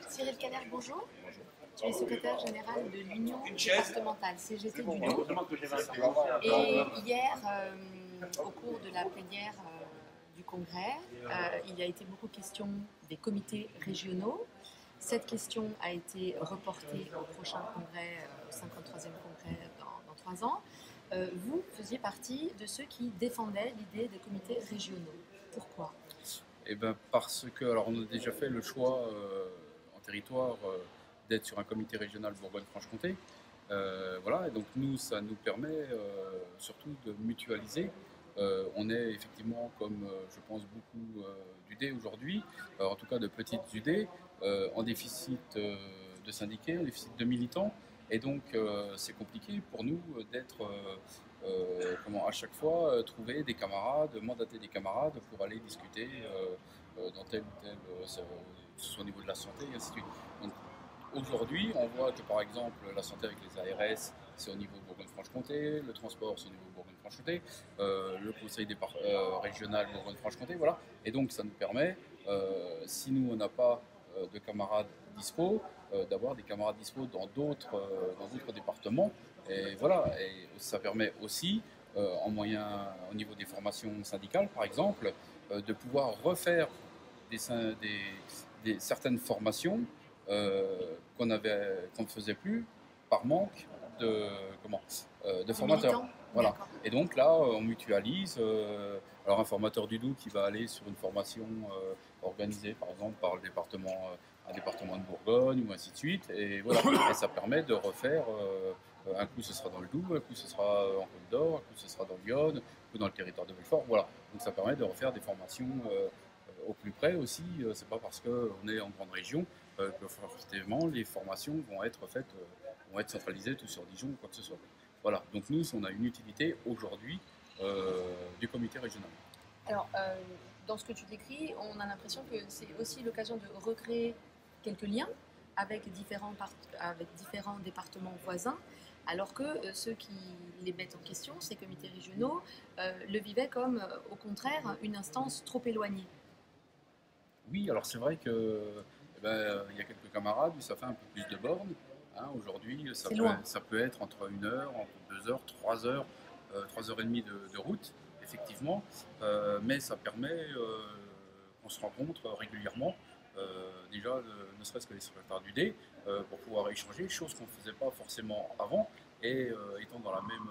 Cyril Kader, bonjour. Tu es secrétaire général de l'Union départementale CGT du Doubs. Et hier, au cours de la plénière du Congrès, il y a été beaucoup question des comités régionaux. Cette question a été reportée au prochain congrès, au 53e congrès dans 3 ans. Vous faisiez partie de ceux qui défendaient l'idée des comités régionaux. Pourquoi ? Eh ben parce que, alors on a déjà fait le choix en territoire d'être sur un comité régional Bourgogne-Franche-Comté. Voilà, et donc nous, ça nous permet surtout de mutualiser. On est effectivement, comme je pense beaucoup d'UD aujourd'hui, en tout cas de petites UD, en déficit de syndiqués, en déficit de militants. Et donc c'est compliqué pour nous d'être à chaque fois trouver des camarades, mandater des camarades pour aller discuter dans tel ou tel, que ce soit au niveau de la santé et ainsi de suite. Donc aujourd'hui, on voit que par exemple la santé avec les ARS, c'est au niveau de Bourgogne-Franche-Comté, le transport c'est au niveau de Bourgogne-Franche-Comté, le conseil régional Bourgogne-Franche-Comté, voilà. Et donc ça nous permet, si nous on n'a pas de camarades dispo, d'avoir des camarades dispo dans d'autres départements. Et voilà, et ça permet aussi, au niveau des formations syndicales par exemple, de pouvoir refaire certaines formations qu'on ne faisait plus par manque de formateurs. Voilà. Et donc là, on mutualise. Alors un formateur du Doubs qui va aller sur une formation organisée par exemple par le département, un département de Bourgogne ou ainsi de suite. Et voilà. Et ça permet de refaire. Un coup ce sera dans le Doubs, un coup ce sera en Côte d'Or, un coup ce sera dans Lyon, un coup dans le territoire de Belfort. Voilà. Donc ça permet de refaire des formations au plus près aussi. C'est pas parce qu'on est en grande région que forcément les formations vont être faites, vont être centralisées tout sur Dijon ou quoi que ce soit. Voilà, donc nous, on a une utilité aujourd'hui du comité régional. Alors, dans ce que tu décris, on a l'impression que c'est aussi l'occasion de recréer quelques liens avec différents départements voisins, alors que ceux qui les mettent en question, ces comités régionaux, le vivaient comme, au contraire, une instance trop éloignée. Oui, alors c'est vrai que il y a quelques camarades où ça fait un peu plus de bornes. Hein, aujourd'hui, ça peut être entre 1 heure, entre 2 heures, 3 heures, 3 heures et demie de route, effectivement. Mais ça permet qu'on se rencontre régulièrement. Déjà, ne serait-ce que les secrétaires d'UD, pour pouvoir échanger, chose qu'on ne faisait pas forcément avant. Et étant dans la même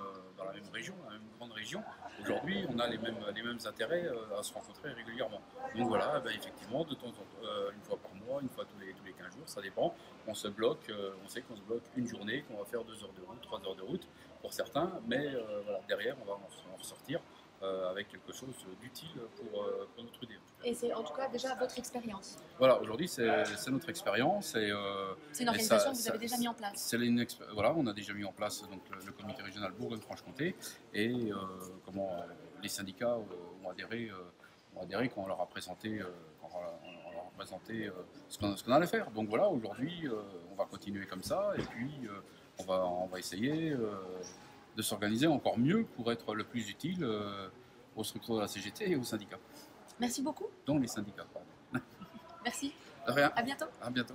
région, la même grande région, aujourd'hui on a les mêmes intérêts à se rencontrer régulièrement. Donc voilà, effectivement, de temps en temps, une fois par mois, une fois tous les 15 jours, ça dépend, on se bloque, on sait qu'on se bloque une journée, qu'on va faire 2 heures de route, 3 heures de route pour certains, mais voilà, derrière on va en ressortir avec quelque chose d'utile pour notre idée. Et c'est en tout cas déjà votre expérience. Voilà, aujourd'hui c'est notre expérience. C'est une organisation que vous avez déjà mis en place. Voilà, on a déjà mis en place donc, le comité régional Bourgogne-Franche-Comté et les syndicats ont adhéré quand on leur a présenté, ce qu'on allait faire. Donc voilà, aujourd'hui on va continuer comme ça et puis on va essayer de s'organiser encore mieux pour être le plus utile aux structures de la CGT et aux syndicats. Merci beaucoup. Dont les syndicats, pardon. Merci. De rien. À bientôt. À bientôt.